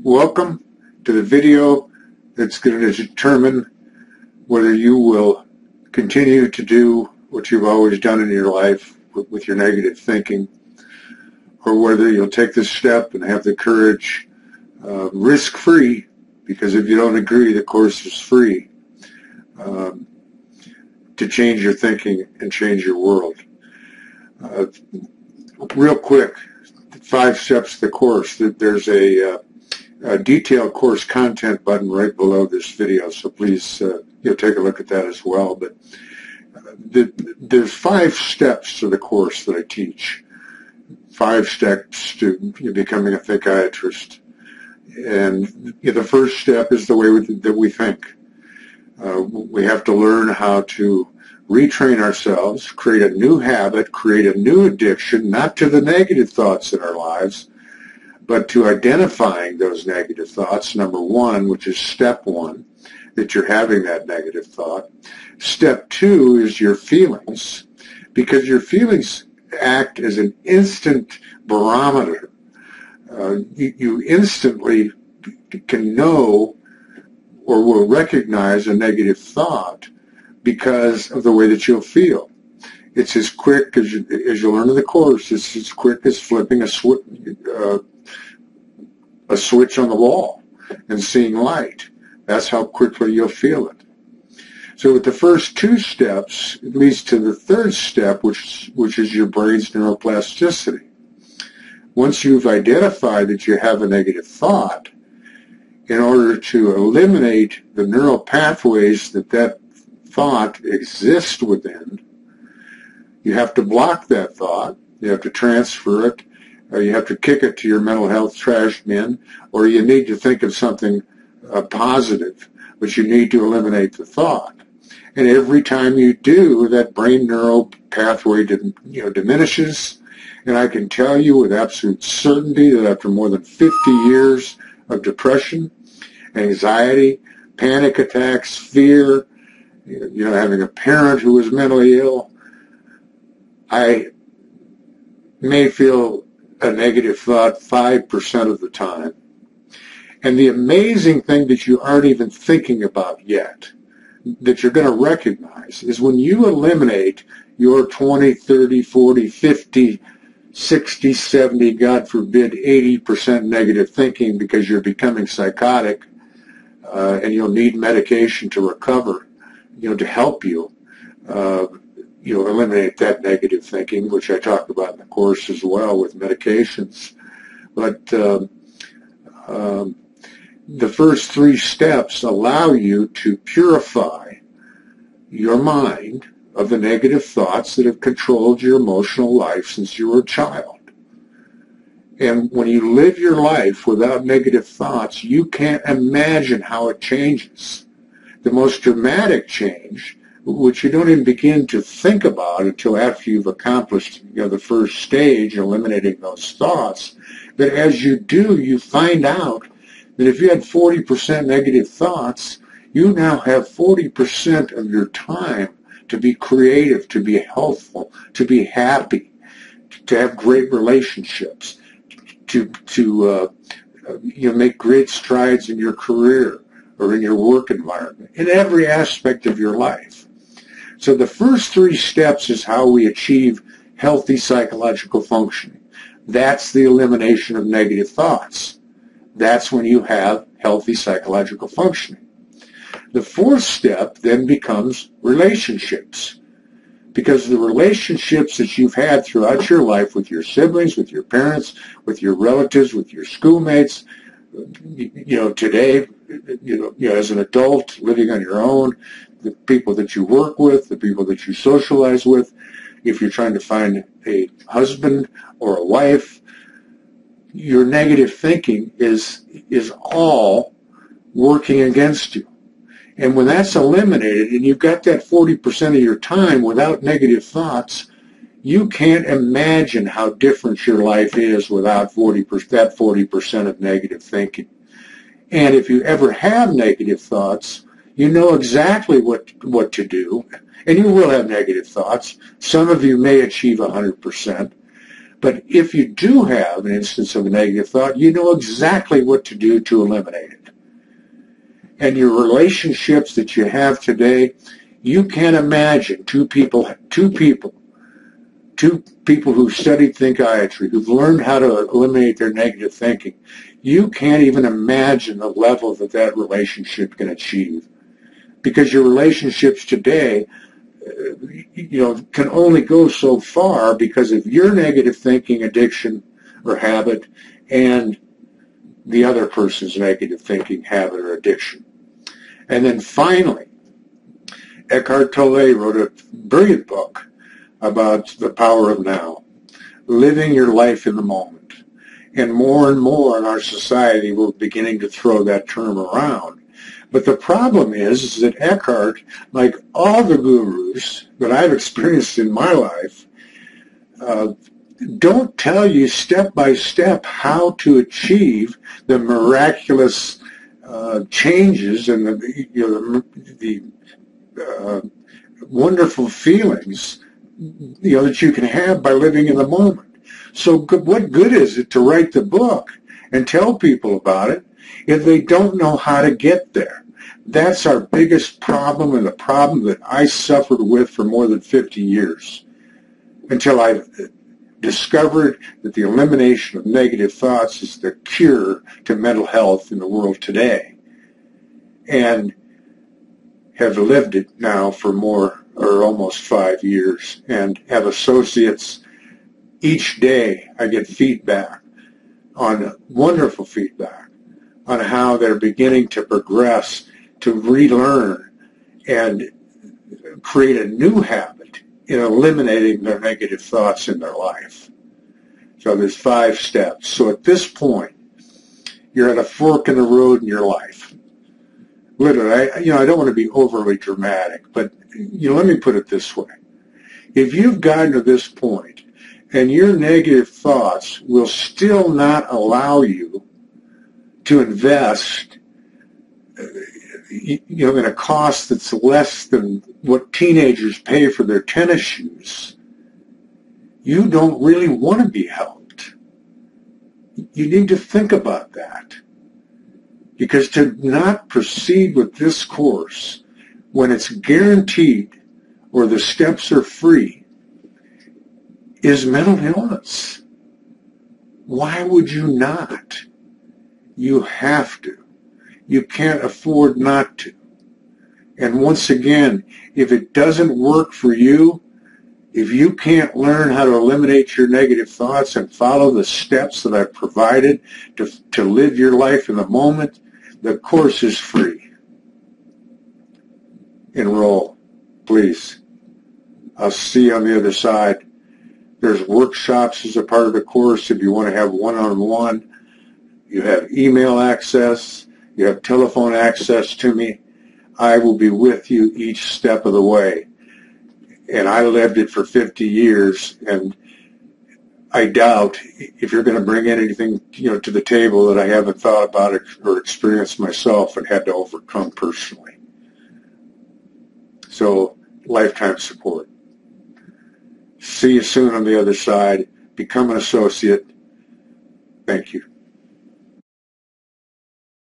Welcome to the video that's going to determine whether you will continue to do what you've always done in your life with your negative thinking, or whether you'll take this step and have the courage, risk-free, because if you don't agree, the course is free, to change your thinking and change your world. Real quick, 5 steps to the course. There's a detailed course content button right below this video, so please take a look at that as well. But there's 5 steps to the course that I teach. 5 steps to becoming a psychiatrist. And the first step is the way that we think. We have to learn how to retrain ourselves, create a new habit, create a new addiction, not to the negative thoughts in our lives, but to identifying those negative thoughts, number 1, which is step 1, that you're having that negative thought. Step 2 is your feelings, because your feelings act as an instant barometer. You instantly can know or will recognize a negative thought because of the way that you'll feel. It's as quick as you learn in the course. It's as quick as flipping a switch on the wall and seeing light. That's how quickly you'll feel it. So with the first 2 steps, it leads to the 3rd step, which is your brain's neuroplasticity. Once you've identified that you have a negative thought, in order to eliminate the neural pathways that thought exists within, you have to block that thought, you have to transfer it, or you have to kick it to your mental health trash bin, or you need to think of something positive, but you need to eliminate the thought. And every time you do, that brain neural pathway diminishes. And I can tell you with absolute certainty that after more than 50 years of depression, anxiety, panic attacks, fear, having a parent who was mentally ill, I may feel a negative thought 5% of the time. And the amazing thing that you aren't even thinking about yet, that you're going to recognize, is when you eliminate your 20, 30, 40, 50, 60, 70, God forbid, 80% negative thinking because you're becoming psychotic, and you'll need medication to recover, to help you, eliminate that negative thinking, which I talk about in the course as well with medications. But the first 3 steps allow you to purify your mind of the negative thoughts that have controlled your emotional life since you were a child. And when you live your life without negative thoughts, you can't imagine how it changes. The most dramatic change, which you don't even begin to think about until after you've accomplished the first stage, eliminating those thoughts. But as you do, you find out that if you had 40% negative thoughts, you now have 40% of your time to be creative, to be healthful, to be happy, to have great relationships, to make great strides in your career or in your work environment, in every aspect of your life. So the first 3 steps is how we achieve healthy psychological functioning. That's the elimination of negative thoughts. That's when you have healthy psychological functioning. The 4th step then becomes relationships, because the relationships that you've had throughout your life with your siblings, with your parents, with your relatives, with your schoolmates, today, as an adult living on your own, the people that you work with, the people that you socialize with, if you're trying to find a husband or a wife, your negative thinking is all working against you. And when that's eliminated and you've got that 40% of your time without negative thoughts, you can't imagine how different your life is without that 40% of negative thinking. And if you ever have negative thoughts, you know exactly what to do. And you will have negative thoughts. Some of you may achieve 100%. But if you do have an instance of a negative thought, you know exactly what to do to eliminate it. And your relationships that you have today, you can't imagine two people who've studied Psychiatry, who've learned how to eliminate their negative thinking. You can't even imagine the level that relationship can achieve. Because your relationships today, can only go so far because of your negative thinking addiction or habit and the other person's negative thinking habit or addiction. And then finally, Eckhart Tolle wrote a brilliant book about the power of now, living your life in the moment. And more in our society, we're beginning to throw that term around. But the problem is that Eckhart, like all the gurus that I've experienced in my life, don't tell you step by step how to achieve the miraculous changes and the wonderful feelings that you can have by living in the moment. So what good is it to write the book and tell people about it if they don't know how to get there? That's our biggest problem, and the problem that I suffered with for more than 50 years until I discovered that the elimination of negative thoughts is the cure to mental health in the world today, and have lived it now for almost 5 years, and have associates. Each day I get feedback, wonderful feedback, on how they're beginning to progress, to relearn and create a new habit in eliminating their negative thoughts in their life. So there's 5 steps. So at this point, you're at a fork in the road in your life. Literally, I don't want to be overly dramatic, but let me put it this way. If you've gotten to this point and your negative thoughts will still not allow you to invest in a cost that's less than what teenagers pay for their tennis shoes, you don't really want to be helped. You need to think about that. Because to not proceed with this course when it's guaranteed or the steps are free is mental illness. Why would you not? You have to. You can't afford not to. And once again, if it doesn't work for you, if you can't learn how to eliminate your negative thoughts and follow the steps that I've provided to live your life in the moment, the course is free. Enroll, please. I'll see you on the other side. There's workshops as a part of the course if you want to have one-on-one. You have email access. You have telephone access to me. I will be with you each step of the way. And I lived it for 50 years, and I doubt if you're going to bring anything to the table that I haven't thought about it or experienced myself and had to overcome personally. So, lifetime support. See you soon on the other side. Become an associate. Thank you.